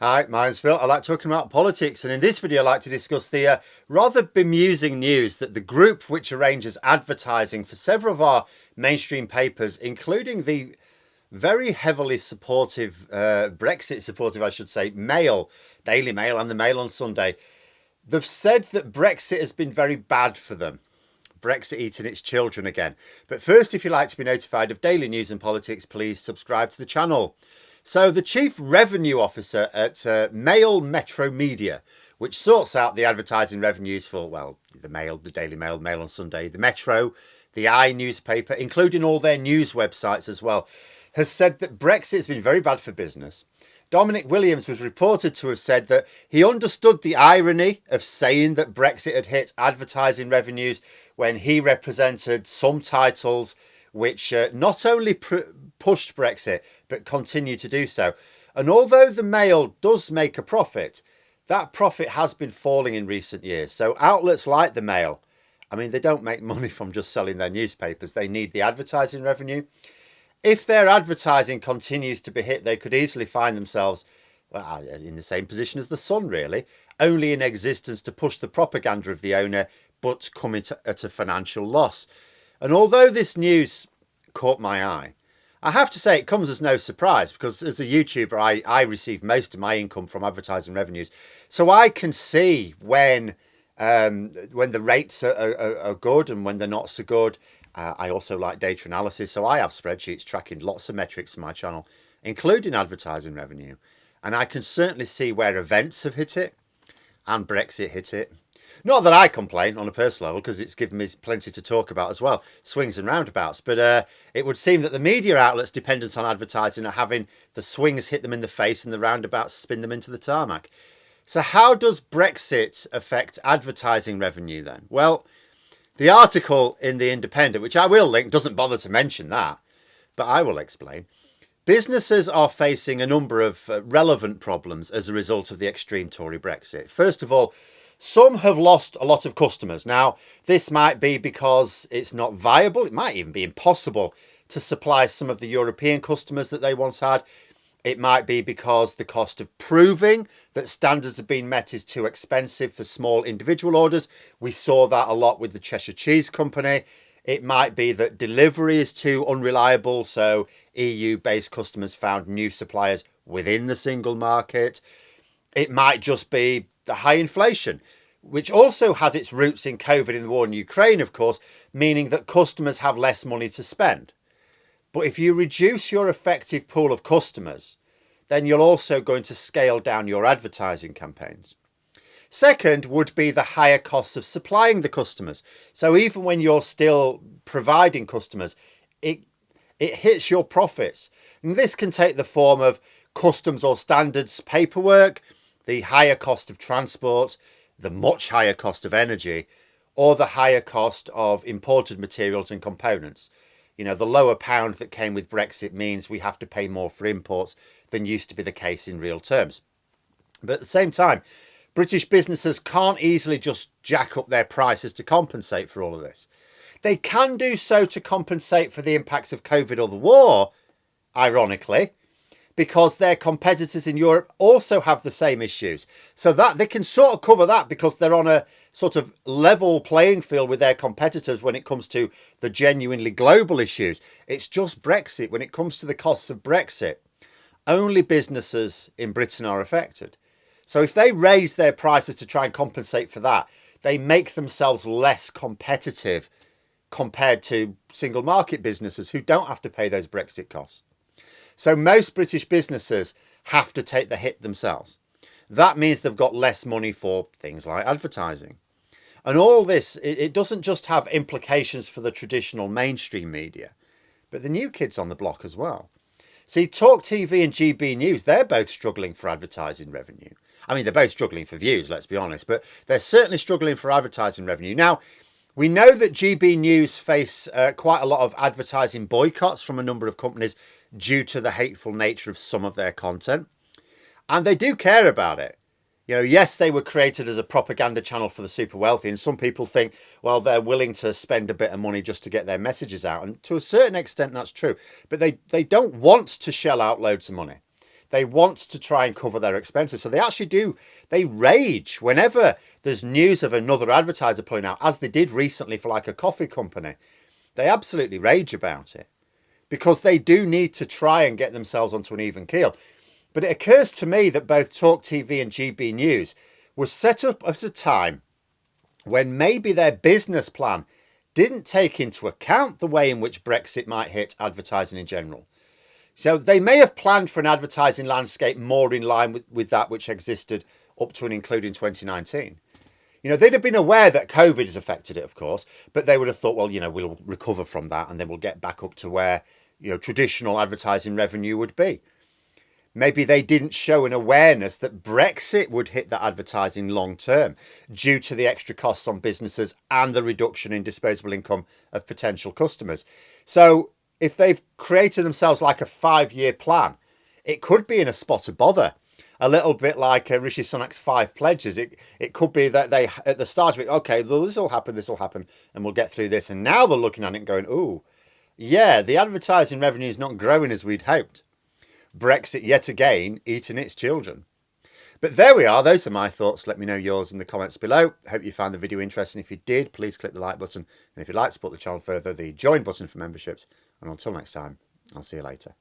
Hi, my name's Phil. I like talking about politics, and in this video, I like to discuss the rather bemusing news that the group which arranges advertising for several of our mainstream papers, including the very heavily supportive, Brexit supportive, I should say, Mail, Daily Mail, and the Mail on Sunday, they've said that Brexit has been very bad for them. Brexit eating its children again. But first, if you'd like to be notified of daily news and politics, please subscribe to the channel. So the Chief Revenue Officer at Mail Metro Media, which sorts out the advertising revenues for, well, the Mail, the Daily Mail, Mail on Sunday, the Metro, the I newspaper, including all their news websites as well, has said that Brexit has been very bad for business. Dominic Williams was reported to have said that he understood the irony of saying that Brexit had hit advertising revenues when he represented some titles which not only pushed Brexit, but continue to do so. And although the Mail does make a profit, that profit has been falling in recent years. So outlets like the Mail, I mean, they don't make money from just selling their newspapers. They need the advertising revenue. If their advertising continues to be hit, they could easily find themselves in the same position as the Sun, really, only in existence to push the propaganda of the owner, but coming at a financial loss. And although this news caught my eye, I have to say it comes as no surprise, because as a YouTuber, I receive most of my income from advertising revenues. So I can see when the rates are good and when they're not so good. I also like data analysis, so I have spreadsheets tracking lots of metrics for my channel, including advertising revenue. And I can certainly see where events have hit it and Brexit hit it. Not that I complain on a personal level, because it's given me plenty to talk about as well, swings and roundabouts. But it would seem that the media outlets dependent on advertising are having the swings hit them in the face and the roundabouts spin them into the tarmac. So how does Brexit affect advertising revenue then? Well, the article in The Independent, which I will link, doesn't bother to mention that, but I will explain. Businesses are facing a number of relevant problems as a result of the extreme Tory Brexit. First of all, some have lost a lot of customers. Now, this might be because it's not viable. It might even be impossible to supply some of the European customers that they once had. It might be because the cost of proving that standards have been met is too expensive for small individual orders. We saw that a lot with the Cheshire Cheese Company. It might be that delivery is too unreliable, so EU-based customers found new suppliers within the single market. It might just be the high inflation, which also has its roots in COVID and the war in Ukraine, of course, meaning that customers have less money to spend. But if you reduce your effective pool of customers, then you're also going to scale down your advertising campaigns. Second would be the higher costs of supplying the customers. So even when you're still providing customers, it hits your profits. And this can take the form of customs or standards paperwork, the higher cost of transport, the much higher cost of energy, or the higher cost of imported materials and components. You know, the lower pound that came with Brexit means we have to pay more for imports than used to be the case in real terms. But at the same time, British businesses can't easily just jack up their prices to compensate for all of this. They can do so to compensate for the impacts of COVID or the war, ironically, because their competitors in Europe also have the same issues. So that they can sort of cover that because they're on a sort of level playing field with their competitors when it comes to the genuinely global issues. It's just Brexit. When it comes to the costs of Brexit, only businesses in Britain are affected. So if they raise their prices to try and compensate for that, they make themselves less competitive compared to single market businesses who don't have to pay those Brexit costs. So most British businesses have to take the hit themselves. That means they've got less money for things like advertising. And all this, it doesn't just have implications for the traditional mainstream media, but the new kids on the block as well. See, Talk TV and GB News, they're both struggling for advertising revenue. I mean, they're both struggling for views, let's be honest, but they're certainly struggling for advertising revenue. Now, we know that GB News face quite a lot of advertising boycotts from a number of companies due to the hateful nature of some of their content. And they do care about it. You know, yes, they were created as a propaganda channel for the super wealthy. And some people think, well, they're willing to spend a bit of money just to get their messages out. And to a certain extent, that's true. But they don't want to shell out loads of money. They want to try and cover their expenses. So they actually do, they rage whenever there's news of another advertiser pulling out, as they did recently for like a coffee company. They absolutely rage about it because they do need to try and get themselves onto an even keel. But it occurs to me that both Talk TV and GB News were set up at a time when maybe their business plan didn't take into account the way in which Brexit might hit advertising in general. So they may have planned for an advertising landscape more in line with that which existed up to and including 2019. They'd have been aware that COVID has affected it, of course, but they would have thought, well, we'll recover from that and then we'll get back up to where, traditional advertising revenue would be. Maybe they didn't show an awareness that Brexit would hit that advertising long term due to the extra costs on businesses and the reduction in disposable income of potential customers. So if they've created themselves like a 5-year plan, it could be in a spot of bother. A little bit like Rishi Sunak's 5 pledges. It could be that they, at the start of it, okay, well, this will happen, and we'll get through this. And now they're looking at it and going, ooh, yeah, the advertising revenue is not growing as we'd hoped. Brexit yet again eating its children. But there we are. Those are my thoughts. Let me know yours in the comments below. Hope you found the video interesting. If you did, please click the like button. And if you'd like to support the channel further, the join button for memberships. And until next time, I'll see you later.